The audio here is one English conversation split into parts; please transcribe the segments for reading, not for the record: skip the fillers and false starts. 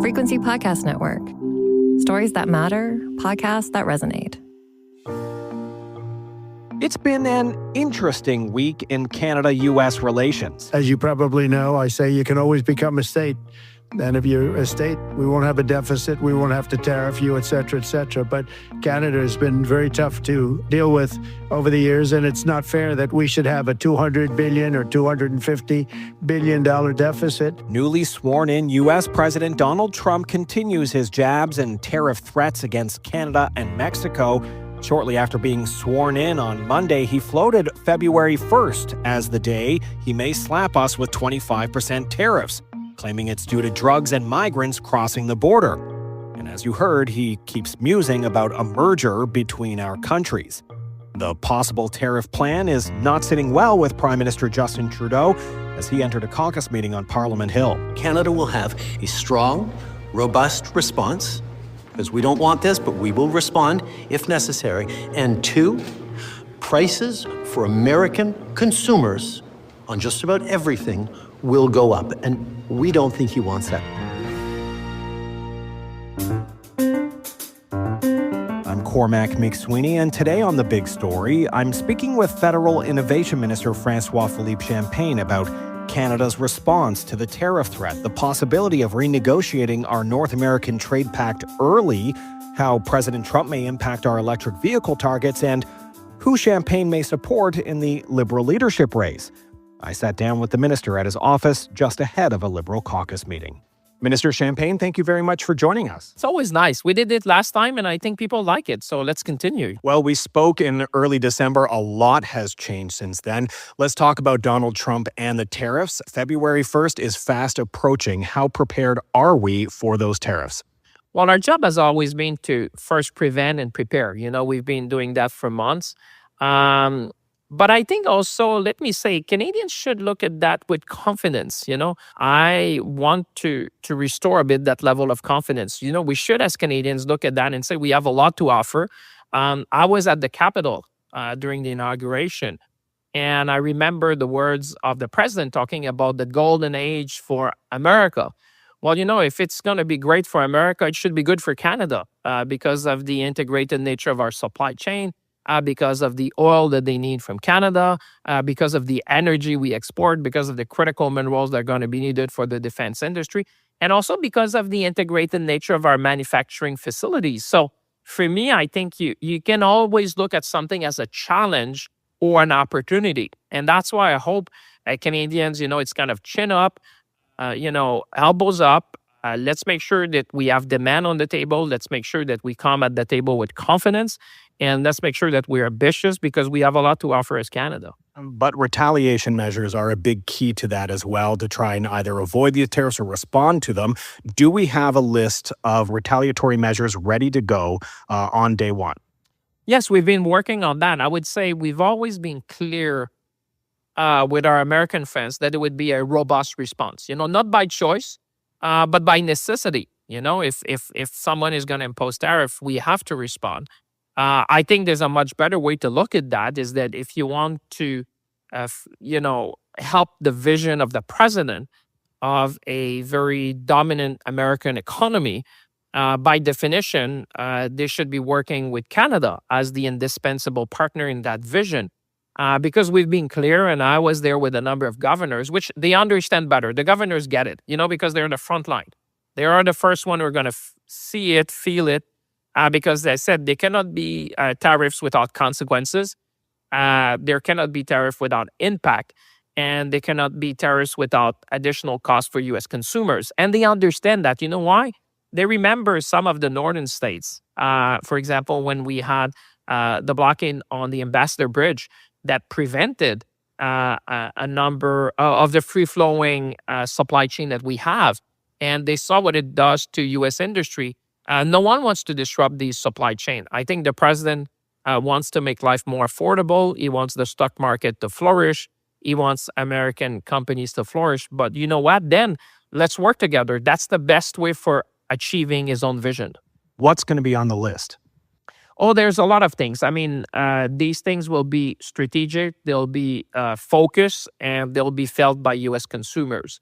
Frequency Podcast Network. Stories that matter, podcasts that resonate. It's been an interesting week in Canada-U.S. relations. As you probably know, I say you can always become a state. And if you're a state, we won't have a deficit, we won't have to tariff you, et cetera, et cetera. But Canada has been very tough to deal with over the years, and it's not fair that we should have a $200 billion or $250 billion deficit. Newly sworn-in U.S. President Donald Trump continues his jabs and tariff threats against Canada and Mexico. Shortly after being sworn in on Monday, he floated February 1st as the day he may slap us with 25% tariffs, claiming it's due to drugs and migrants crossing the border. And as you heard, he keeps musing about a merger between our countries. The possible tariff plan is not sitting well with Prime Minister Justin Trudeau as he entered a caucus meeting on Parliament Hill. Canada will have a strong, robust response, because we don't want this, but we will respond if necessary. And two, prices for American consumers on just about everything will go up, and we don't think he wants that. I'm Cormac Mac Sweeney, and today on The Big Story, I'm speaking with Federal Innovation Minister François-Philippe Champagne about Canada's response to the tariff threat, the possibility of renegotiating our North American trade pact early, how President Trump may impact our electric vehicle targets, and who Champagne may support in the Liberal leadership race. I sat down with the minister at his office just ahead of a Liberal caucus meeting. Minister Champagne, thank you very much for joining us. It's always nice. We did it last time, and I think people like it, so let's continue. Well, we spoke in early December. A lot has changed since then. Let's talk about Donald Trump and the tariffs. February 1st is fast approaching. How prepared are we for those tariffs? Well, our job has always been to first prevent and prepare. You know, we've been doing that for months. But I think also, let me say, Canadians should look at that with confidence. You know, I want to restore a bit that level of confidence. You know, we should, as Canadians, look at that and say we have a lot to offer. I was at the Capitol during the inauguration, and I remember the words of the president talking about the golden age for America. Well, you know, if it's going to be great for America, it should be good for Canada because of the integrated nature of our supply chain. Because of the oil that they need from Canada, because of the energy we export, because of the critical minerals that are going to be needed for the defense industry, and also because of the integrated nature of our manufacturing facilities. So for me, I think you can always look at something as a challenge or an opportunity. And that's why I hope Canadians, you know, it's kind of chin up, elbows up. Let's make sure that we have demand on the table. Let's make sure that we come at the table with confidence. And let's make sure that we're ambitious because we have a lot to offer as Canada. But retaliation measures are a big key to that as well, to try and either avoid the tariffs or respond to them. Do we have a list of retaliatory measures ready to go on day one? Yes, we've been working on that. I would say we've always been clear with our American friends that it would be a robust response. You know, not by choice, but by necessity. You know, if someone is going to impose tariff, we have to respond. I think there's a much better way to look at that is that if you want to, help the vision of the president of a very dominant American economy, by definition, they should be working with Canada as the indispensable partner in that vision. Because we've been clear, and I was there with a number of governors, which they understand better. The governors get it, you know, because they're in the front line. They are the first one who are going to see it, feel it, because I said there cannot be tariffs without consequences. There cannot be tariff without impact, and there cannot be tariffs without additional cost for U.S. consumers. And they understand that. You know why? They remember some of the northern states. For example, when we had the blockade on the Ambassador Bridge that prevented a number of the free-flowing supply chain that we have, and they saw what it does to U.S. industry. No one wants to disrupt the supply chain. I think the president wants to make life more affordable. He wants the stock market to flourish. He wants American companies to flourish. But you know what? Then let's work together. That's the best way for achieving his own vision. What's going to be on the list? Oh, there's a lot of things. I mean, these things will be strategic. They'll be focused, and they'll be felt by U.S. consumers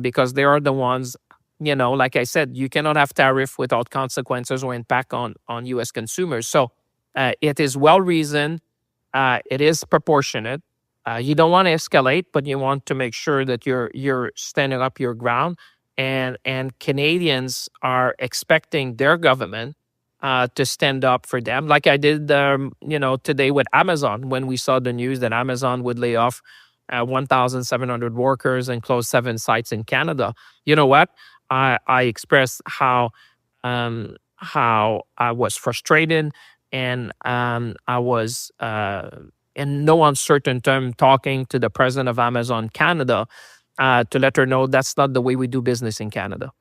because they are the ones like I said, you cannot have tariff without consequences or impact on U.S. consumers. So it is well reasoned. It is proportionate. You don't want to escalate, but you want to make sure that you're standing up your ground. And Canadians are expecting their government to stand up for them, like I did, today with Amazon when we saw the news that Amazon would lay off 1,700 workers and close 7 sites in Canada. You know what? I expressed how I was frustrated, and I was in no uncertain term talking to the president of Amazon Canada to let her know that's not the way we do business in Canada.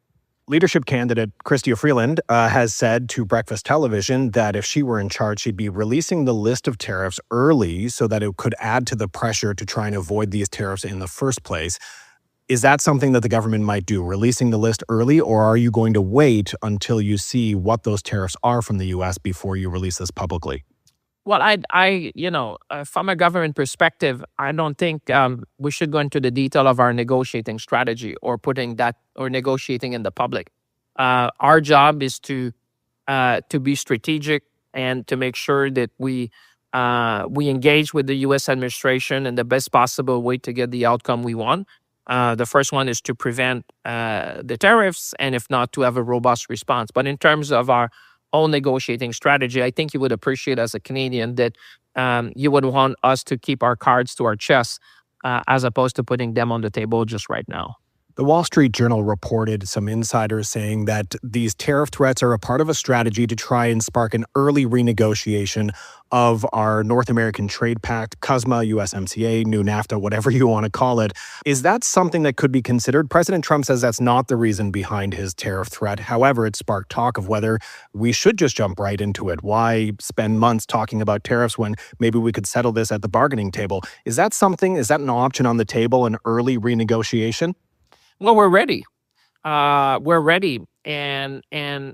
Leadership candidate Chrystia Freeland has said to Breakfast Television that if she were in charge, she'd be releasing the list of tariffs early so that it could add to the pressure to try and avoid these tariffs in the first place. Is that something that the government might do, releasing the list early, or are you going to wait until you see what those tariffs are from the U.S. before you release this publicly? Well, from a government perspective, I don't think we should go into the detail of our negotiating strategy or putting that or negotiating in the public. Our job is to be strategic and to make sure that we engage with the U.S. administration in the best possible way to get the outcome we want. The first one is to prevent the tariffs, and if not, to have a robust response. But in terms of our own negotiating strategy, I think you would appreciate as a Canadian that you would want us to keep our cards to our chest as opposed to putting them on the table just right now. The Wall Street Journal reported some insiders saying that these tariff threats are a part of a strategy to try and spark an early renegotiation of our North American Trade Pact, CUSMA, USMCA, new NAFTA, whatever you want to call it. Is that something that could be considered? President Trump says that's not the reason behind his tariff threat. However, it sparked talk of whether we should just jump right into it. Why spend months talking about tariffs when maybe we could settle this at the bargaining table? Is that an option on the table, an early renegotiation? Well, we're ready. We're ready. And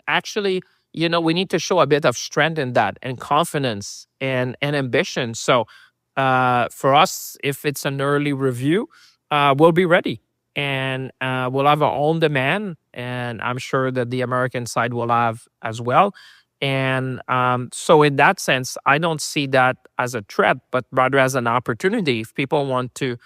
actually, we need to show a bit of strength in that and confidence and ambition. So for us, if it's an early review, we'll be ready. And we'll have our own demand. And I'm sure that the American side will have as well. And so in that sense, I don't see that as a threat, but rather as an opportunity. If people want to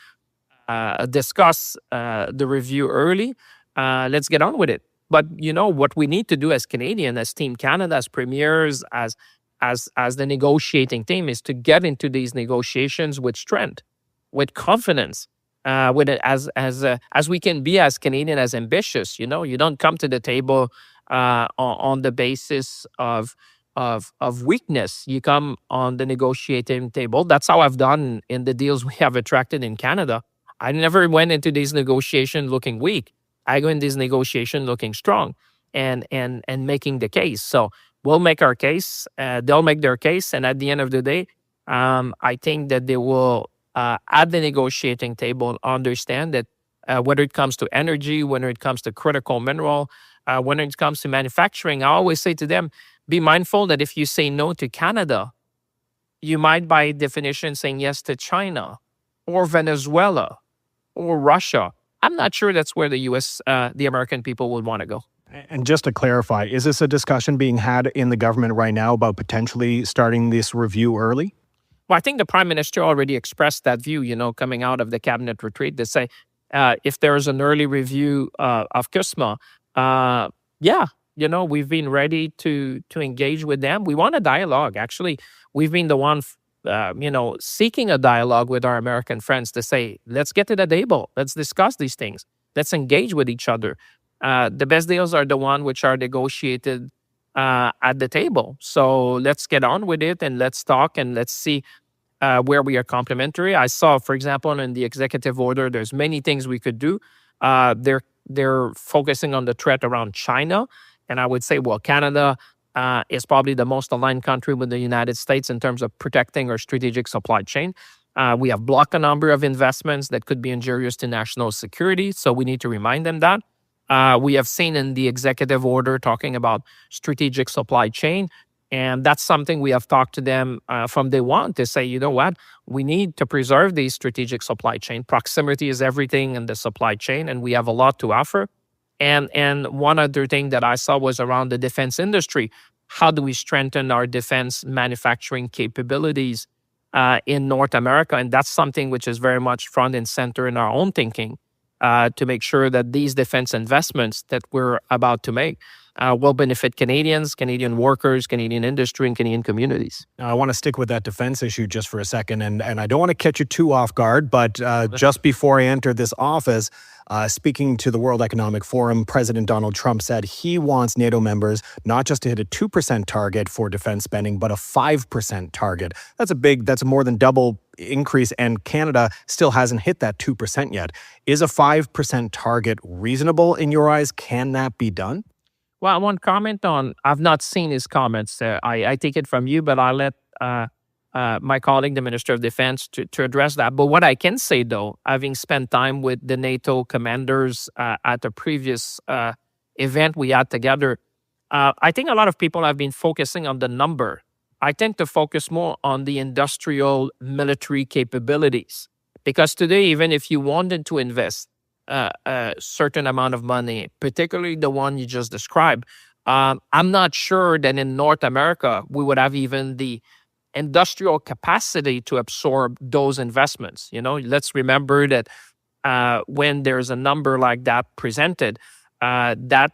discuss the review early, let's get on with it. But what we need to do as Canadian, as Team Canada, as premiers, as the negotiating team, is to get into these negotiations with strength, with confidence, with it as we can be as Canadian, as ambitious. You don't come to the table on the basis of weakness. You come on the negotiating table. That's how I've done in the deals we have attracted in Canada. I never went into these negotiations looking weak. I go in these negotiations looking strong and making the case. So we'll make our case. They'll make their case. And at the end of the day, I think that they will, at the negotiating table, understand that whether it comes to energy, whether it comes to critical mineral, when it comes to manufacturing, I always say to them, be mindful that if you say no to Canada, you might by definition saying yes to China or Venezuela or Russia. I'm not sure that's where the American people would want to go. And just to clarify, is this a discussion being had in the government right now about potentially starting this review early? Well, I think the Prime Minister already expressed that view, coming out of the cabinet retreat. They say if there is an early review of CUSMA, we've been ready to engage with them. We want a dialogue. Actually, we've been the one seeking a dialogue with our American friends to say, let's get to the table. Let's discuss these things. Let's engage with each other. The best deals are the one which are negotiated at the table. So let's get on with it and let's talk and let's see where we are complementary. I saw, for example, in the executive order, there's many things we could do. They're focusing on the threat around China. And I would say, well, Canada is probably the most aligned country with the United States in terms of protecting our strategic supply chain. We have blocked a number of investments that could be injurious to national security, so we need to remind them that. We have seen in the executive order talking about strategic supply chain, and that's something we have talked to them from day one to say, you know what, we need to preserve these strategic supply chain. Proximity is everything in the supply chain, and we have a lot to offer. And one other thing that I saw was around the defense industry. How do we strengthen our defense manufacturing capabilities in North America? And that's something which is very much front and center in our own thinking to make sure that these defense investments that we're about to make will benefit Canadians, Canadian workers, Canadian industry, and Canadian communities. Now, I want to stick with that defense issue just for a second, and I don't want to catch you too off guard, but just before I entered this office, speaking to the World Economic Forum, President Donald Trump said he wants NATO members not just to hit a 2% target for defense spending, but a 5% target. That's a more than double increase, and Canada still hasn't hit that 2% yet. Is a 5% target reasonable in your eyes? Can that be done? Well, I want to comment on, I've not seen his comments. I take it from you, but I'll let my colleague, the Minister of Defense, to address that. But what I can say, though, having spent time with the NATO commanders at a previous event we had together, I think a lot of people have been focusing on the number. I tend to focus more on the industrial military capabilities. Because today, even if you wanted to invest a certain amount of money, particularly the one you just described, I'm not sure that in North America, we would have even the industrial capacity to absorb those investments. Let's remember that when there's a number like that presented, that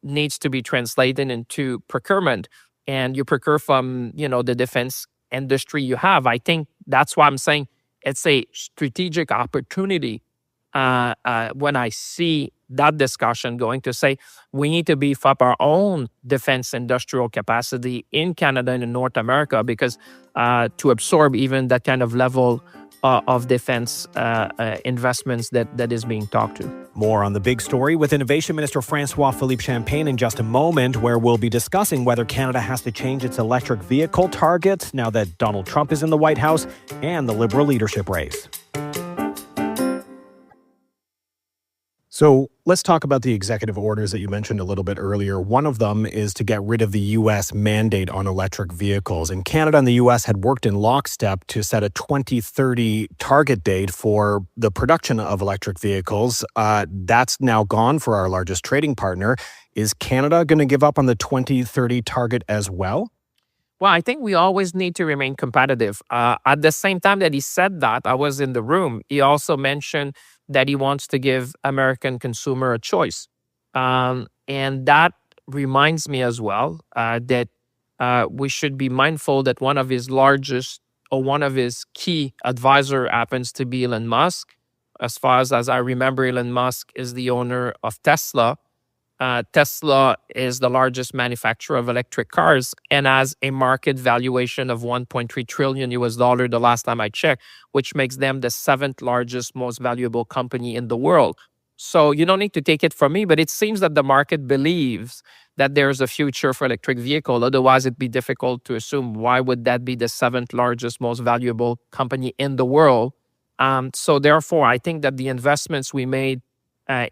needs to be translated into procurement, and you procure from, the defense industry you have. I think that's why I'm saying it's a strategic opportunity when I see that discussion going to say we need to beef up our own defense industrial capacity in Canada and in North America, because to absorb even that kind of level of defense investments that is being talked to. More on the big story with Innovation Minister François-Philippe Champagne in just a moment, where we'll be discussing whether Canada has to change its electric vehicle targets now that Donald Trump is in the White House, and the Liberal leadership race. So let's talk about the executive orders that you mentioned a little bit earlier. One of them is to get rid of the U.S. mandate on electric vehicles. And Canada and the U.S. had worked in lockstep to set a 2030 target date for the production of electric vehicles. That's now gone for our largest trading partner. Is Canada going to give up on the 2030 target as well? Well, I think we always need to remain competitive. At the same time that he said that, I was in the room, he also mentioned that he wants to give American consumer a choice. And that reminds me as well that we should be mindful that one of his key advisor happens to be Elon Musk. As far as I remember, Elon Musk is the owner of Tesla. Tesla is the largest manufacturer of electric cars and has a market valuation of $1.3 trillion the last time I checked, which makes them the 7th largest, most valuable company in the world. So you don't need to take it from me, but it seems that the market believes that there's a future for electric vehicle. Otherwise, it'd be difficult to assume why would that be the 7th largest, most valuable company in the world. So therefore, I think that the investments we made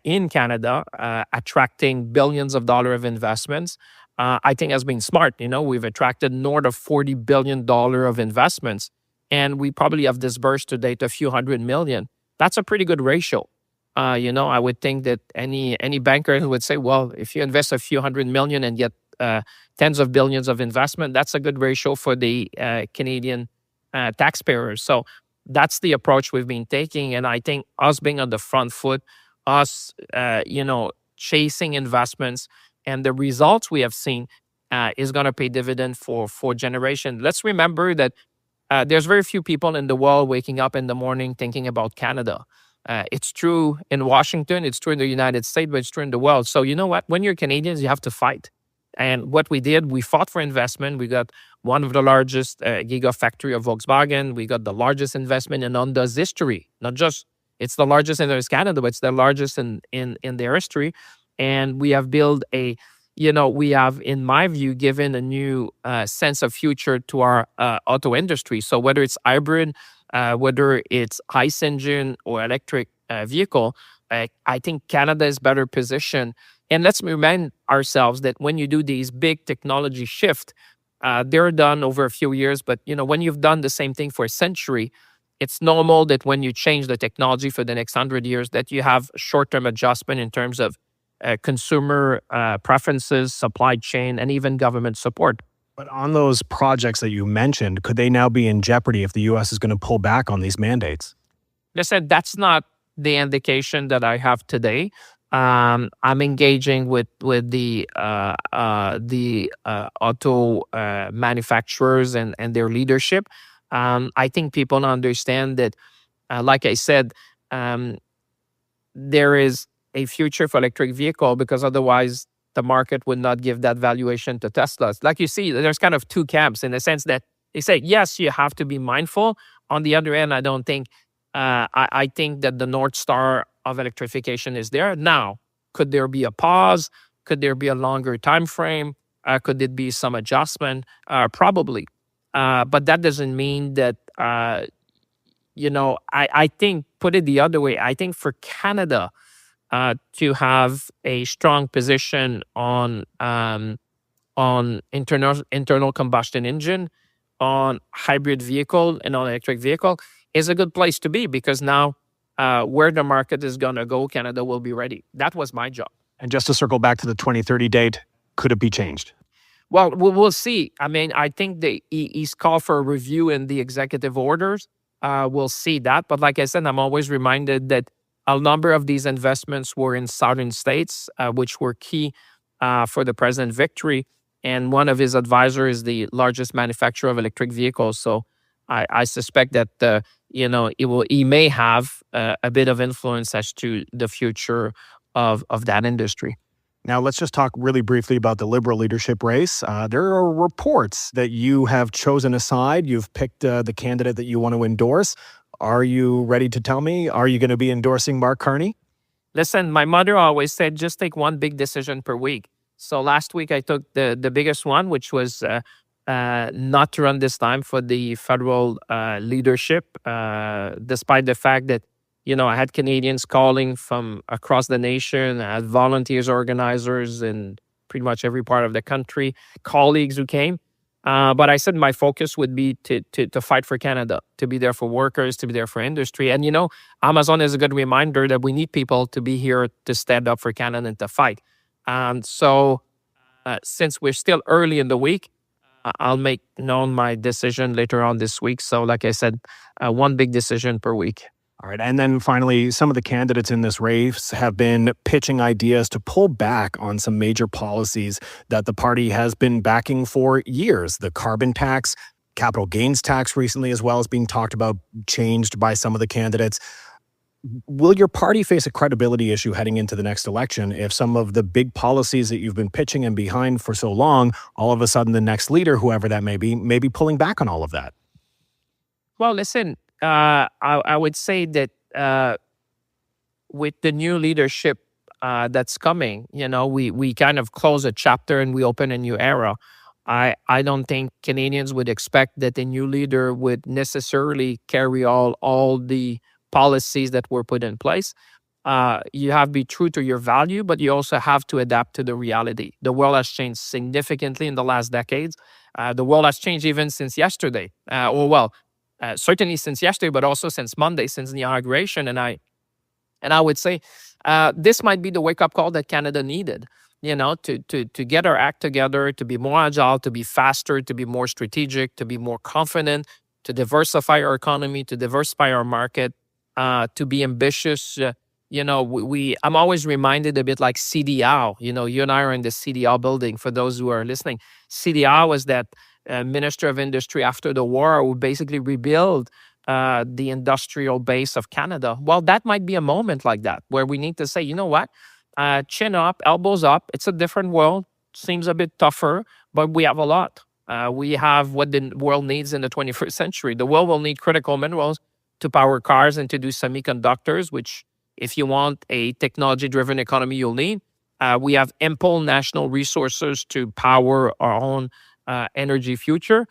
in Canada, attracting billions of dollars of investments, I think has been smart. We've attracted north of $40 billion of investments, and we probably have disbursed to date a few $100 million. That's a pretty good ratio. I would think that any banker would say, well, if you invest a few $100 million and get tens of billions of investment, that's a good ratio for the Canadian taxpayers. So that's the approach we've been taking, and I think us being on the front foot, us, chasing investments, and the results we have seen is going to pay dividend for generations. Let's remember that there's very few people in the world waking up in the morning thinking about Canada. It's true in Washington, it's true in the United States, but it's true in the world. So you know what? When you're Canadians, you have to fight. And what we did, we fought for investment. We got one of the largest gigafactory of Volkswagen. We got the largest investment in Honda's history, not just it's the largest in Canada, but it's the largest in their history. And we have built we have, in my view, given a new sense of future to our auto industry. So whether it's hybrid, whether it's ICE engine or electric vehicle, I think Canada is better positioned. And let's remind ourselves that when you do these big technology shift, they're done over a few years. But, when you've done the same thing for a century, it's normal that when you change the technology for the next 100 years, that you have short-term adjustment in terms of consumer preferences, supply chain, and even government support. But on those projects that you mentioned, could they now be in jeopardy if the U.S. is going to pull back on these mandates? Listen, that's not the indication that I have today. I'm engaging with the auto manufacturers and their leadership. I think people understand that, like I said, there is a future for electric vehicle, because otherwise the market would not give that valuation to Teslas. Like you see, there's kind of two camps in the sense that they say, yes, you have to be mindful. On the other end, I don't think, I think that the North Star of electrification is there. Now, could there be a pause? Could there be a longer time frame? Could it be some adjustment? Probably. But that doesn't mean that, I think, put it the other way, I think for Canada to have a strong position on internal combustion engine, on hybrid vehicle, and on electric vehicle is a good place to be, because now where the market is going to go, Canada will be ready. That was my job. And just to circle back to the 2030 date, could it be changed? Well, we'll see. I mean, I think he's called for a review in the executive orders. We'll see that. But like I said, I'm always reminded that a number of these investments were in southern states, which were key for the president's victory. And one of his advisors is the largest manufacturer of electric vehicles. So I suspect that he may have a bit of influence as to the future of that industry. Now, let's just talk really briefly about the Liberal leadership race. There are reports that you have chosen a side. You've picked the candidate that you want to endorse. Are you ready to tell me? Are you going to be endorsing Mark Carney? Listen, my mother always said, just take one big decision per week. So last week I took the biggest one, which was not to run this time for the federal leadership, despite the fact that, I had Canadians calling from across the nation. I had volunteers, organizers in pretty much every part of the country, colleagues who came. But I said my focus would be to fight for Canada, to be there for workers, to be there for industry. And, Amazon is a good reminder that we need people to be here to stand up for Canada and to fight. And so since we're still early in the week, I'll make known my decision later on this week. So like I said, one big decision per week. All right. And then finally, some of the candidates in this race have been pitching ideas to pull back on some major policies that the party has been backing for years. The carbon tax, capital gains tax recently as well, is being talked about, changed by some of the candidates. Will your party face a credibility issue heading into the next election if some of the big policies that you've been pitching and behind for so long, all of a sudden the next leader, whoever that may be pulling back on all of that? Well, listen, I would say that with the new leadership that's coming, we kind of close a chapter and we open a new era. I don't think Canadians would expect that the new leader would necessarily carry all the policies that were put in place. You have to be true to your value, but you also have to adapt to the reality. The world has changed significantly in the last decades. The world has changed even since yesterday. Certainly since yesterday, but also since Monday, since the inauguration. And I would say this might be the wake-up call that Canada needed, to get our act together, to be more agile, to be faster, to be more strategic, to be more confident, to diversify our economy, to diversify our market, to be ambitious. I'm always reminded a bit like CDAO. You and I are in the CDAO building, for those who are listening. CDAO was that Minister of Industry after the war who basically rebuild the industrial base of Canada. Well, that might be a moment like that where we need to say, you know what, chin up, elbows up. It's a different world. Seems a bit tougher, but we have a lot. We have what the world needs in the 21st century. The world will need critical minerals to power cars and to do semiconductors, which if you want a technology-driven economy, you'll need. We have ample national resources to power our own energy future.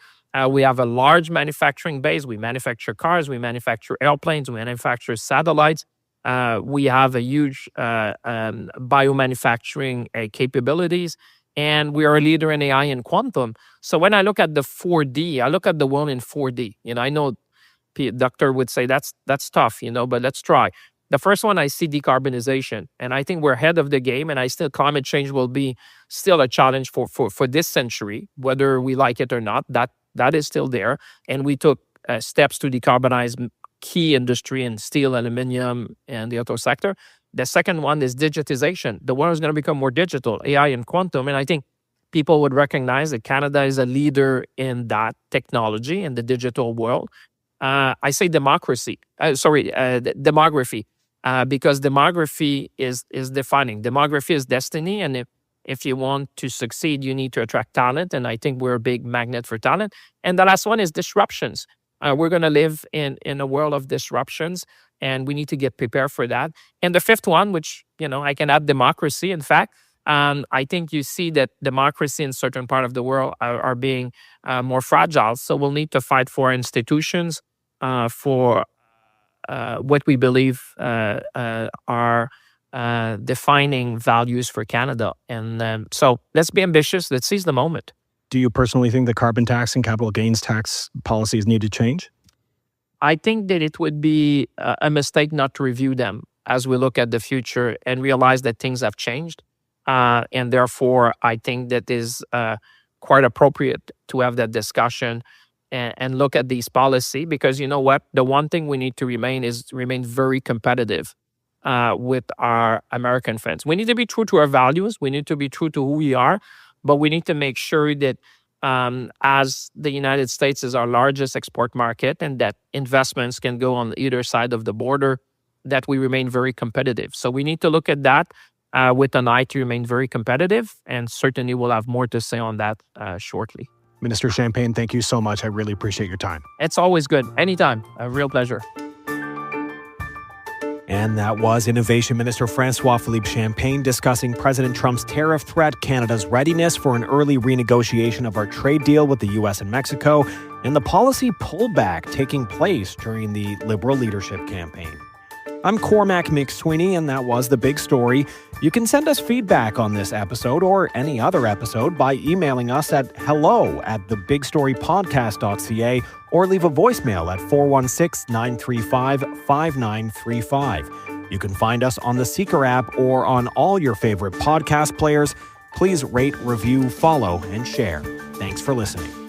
We have a large manufacturing base. We manufacture cars, we manufacture airplanes, we manufacture satellites. We have a huge biomanufacturing capabilities, and we are a leader in AI and quantum. So when I look at the 4D, I look at the world in 4D. I know Doctor would say that's tough, but let's try. The first one, I see decarbonization, and I think we're ahead of the game, and climate change will be still a challenge for this century, whether we like it or not. That is still there, and we took steps to decarbonize key industry in steel, aluminum, and the auto sector. The second one is digitization. The world is going to become more digital, AI and quantum, and I think people would recognize that Canada is a leader in that technology in the digital world. I say demography, because demography is defining. Demography is destiny, and if you want to succeed, you need to attract talent, and I think we're a big magnet for talent. And the last one is disruptions. We're going to live in a world of disruptions, and we need to get prepared for that. And the fifth one, which, I can add democracy, in fact, I think you see that democracy in certain part of the world are being more fragile. So we'll need to fight for institutions, for what we believe are defining values for Canada. And so let's be ambitious. Let's seize the moment. Do you personally think the carbon tax and capital gains tax policies need to change? I think that it would be a mistake not to review them as we look at the future and realize that things have changed. And therefore, I think that is quite appropriate to have that discussion and look at these policy, because you know what? The one thing we need to remain very competitive with our American friends. We need to be true to our values. We need to be true to who we are, but we need to make sure that as the United States is our largest export market and that investments can go on either side of the border, that we remain very competitive. So we need to look at that with an eye to remain very competitive, and certainly we'll have more to say on that shortly. Minister Champagne, thank you so much. I really appreciate your time. It's always good. Anytime. A real pleasure. And that was Innovation Minister François-Philippe Champagne discussing President Trump's tariff threat, Canada's readiness for an early renegotiation of our trade deal with the U.S. and Mexico, and the policy pullback taking place during the Liberal leadership campaign. I'm Cormac Mac Sweeney, and that was The Big Story. You can send us feedback on this episode or any other episode by emailing us at hello@thebigstorypodcast.ca or leave a voicemail at 416-935-5935. You can find us on the Seeker app or on all your favorite podcast players. Please rate, review, follow, and share. Thanks for listening.